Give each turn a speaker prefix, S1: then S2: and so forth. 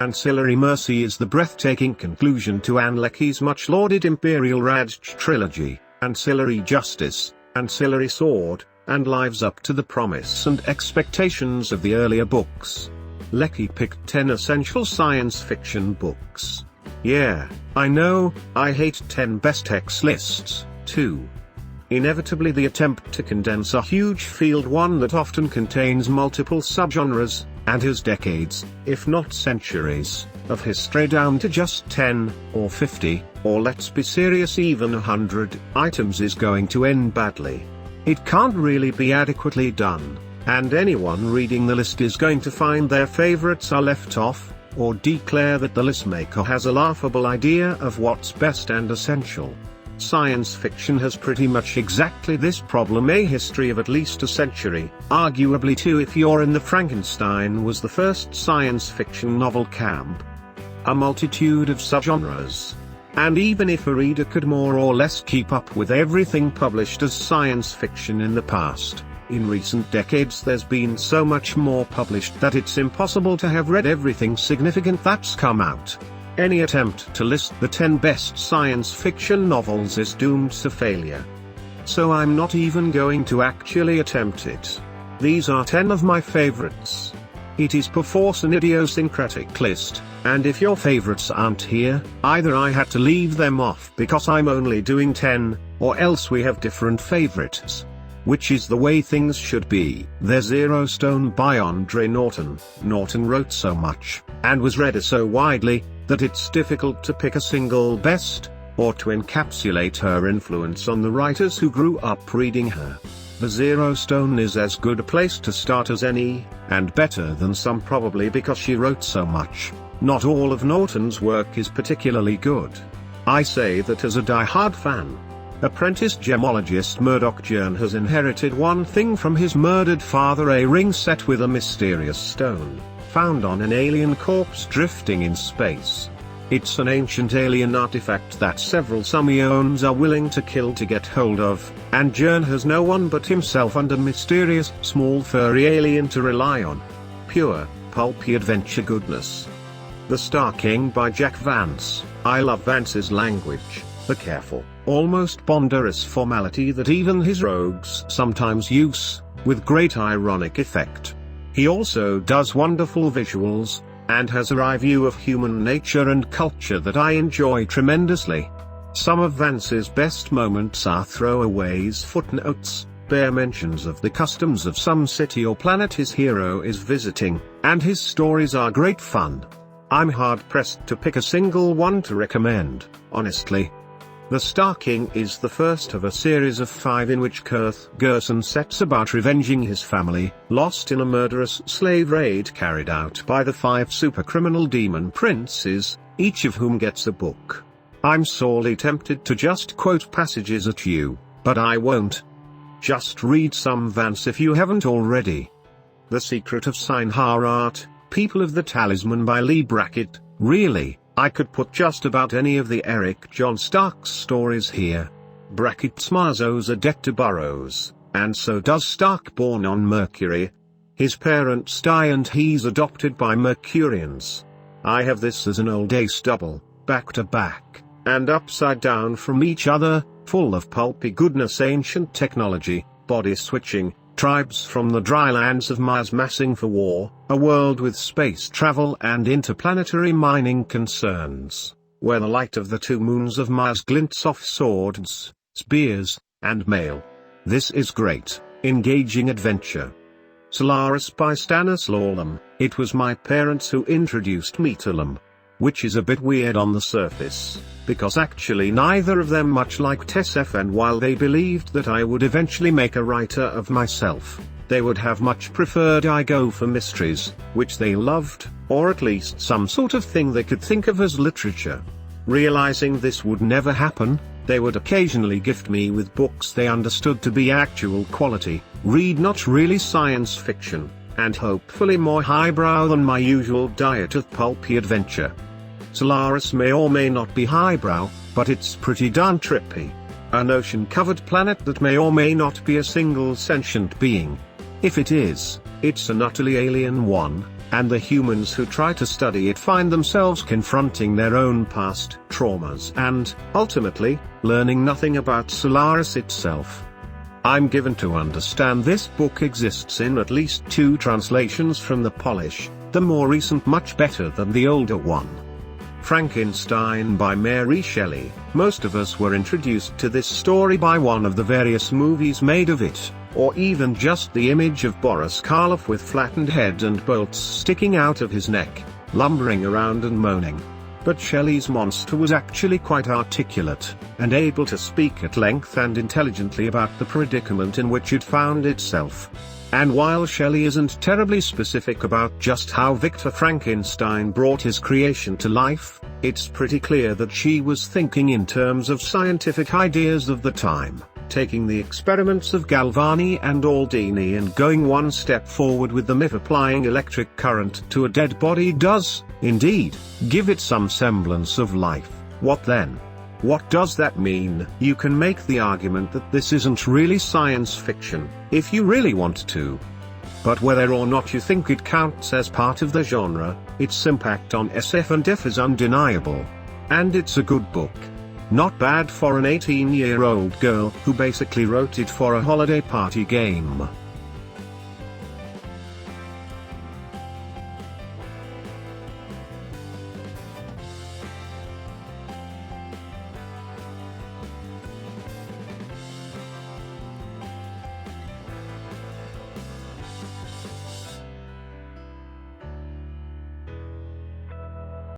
S1: Ancillary Mercy is the breathtaking conclusion to Anne Leckie's much-lauded Imperial Raj trilogy, Ancillary Justice, Ancillary Sword, and lives up to the promise and expectations of the earlier books. Leckie picked 10 essential science fiction books. Yeah, I know, I hate 10 best X lists, too. Inevitably the attempt to condense a huge field, one that often contains multiple subgenres, and has decades, if not centuries, of history down to just 10, or 50, or let's be serious, even 100 items is going to end badly. It can't really be adequately done, and anyone reading the list is going to find their favorites are left off, or declare that the list maker has a laughable idea of what's best and essential. Science fiction has pretty much exactly this problem, a history of at least a century, arguably two if you're in the Frankenstein was the first science fiction novel camp. A multitude of subgenres. And even if a reader could more or less keep up with everything published as science fiction in the past, in recent decades there's been so much more published that it's impossible to have read everything significant that's come out. Any attempt to list the 10 best science fiction novels is doomed to failure. So I'm not even going to actually attempt it. These are 10 of my favorites. It is perforce an idiosyncratic list, and if your favorites aren't here, either I had to leave them off because I'm only doing 10, or else we have different favorites. Which is the way things should be. There's Zero Stone by Andre Norton. Norton wrote so much, and was read so widely, that it's difficult to pick a single best, or to encapsulate her influence on the writers who grew up reading her. The Zero Stone is as good a place to start as any, and better than some probably because she wrote so much. Not all of Norton's work is particularly good. I say that as a die-hard fan. Apprentice gemologist Murdoch Jern has inherited one thing from his murdered father, a ring set with a mysterious stone, found on an alien corpse drifting in space. It's an ancient alien artifact that several Sumioans are willing to kill to get hold of, and Jern has no one but himself and a mysterious, small furry alien to rely on. Pure, pulpy adventure goodness. The Star King by Jack Vance. I love Vance's language, the careful, almost ponderous formality that even his rogues sometimes use, with great ironic effect. He also does wonderful visuals, and has a wry view of human nature and culture that I enjoy tremendously. Some of Vance's best moments are throwaways, footnotes, bare mentions of the customs of some city or planet his hero is visiting, and his stories are great fun. I'm hard-pressed to pick a single one to recommend, honestly. The Star King is the first of a series of 5 in which Kurth Gerson sets about revenging his family, lost in a murderous slave raid carried out by the 5 supercriminal demon princes, each of whom gets a book. I'm sorely tempted to just quote passages at you, but I won't. Just read some Vance if you haven't already. The Secret of Sinharat, People of the Talisman by Lee Brackett. Really, I could put just about any of the Eric John Stark's stories here. Brackett's Marzo's a debt to Burroughs, and so does Stark, born on Mercury. His parents die and he's adopted by Mercurians. I have this as an old ace double, back to back, and upside down from each other, full of pulpy goodness, ancient technology, body switching, tribes from the dry lands of Mars massing for war, a world with space travel and interplanetary mining concerns, where the light of the 2 moons of Mars glints off swords, spears, and mail. This is great, engaging adventure. Solaris by Stanislaw Lem. It was my parents who introduced me to Lem. Which is a bit weird on the surface, because actually neither of them much liked SF, and while they believed that I would eventually make a writer of myself, they would have much preferred I go for mysteries, which they loved, or at least some sort of thing they could think of as literature. Realizing this would never happen, they would occasionally gift me with books they understood to be actual quality, read not really science fiction, and hopefully more highbrow than my usual diet of pulpy adventure. Solaris may or may not be highbrow, but it's pretty darn trippy. An ocean-covered planet that may or may not be a single sentient being. If it is, it's an utterly alien one, and the humans who try to study it find themselves confronting their own past traumas and, ultimately, learning nothing about Solaris itself. I'm given to understand this book exists in at least 2 translations from the Polish, the more recent much better than the older one. Frankenstein by Mary Shelley. Most of us were introduced to this story by one of the various movies made of it, or even just the image of Boris Karloff with flattened head and bolts sticking out of his neck, lumbering around and moaning. But Shelley's monster was actually quite articulate, and able to speak at length and intelligently about the predicament in which it found itself. And while Shelley isn't terribly specific about just how Victor Frankenstein brought his creation to life, it's pretty clear that she was thinking in terms of scientific ideas of the time, taking the experiments of Galvani and Aldini and going one step forward with them. If applying electric current to a dead body does, indeed, give it some semblance of life, what then? What does that mean? You can make the argument that this isn't really science fiction, if you really want to. But whether or not you think it counts as part of the genre, its impact on SF and F is undeniable. And it's a good book. Not bad for an 18-year-old girl who basically wrote it for a holiday party game.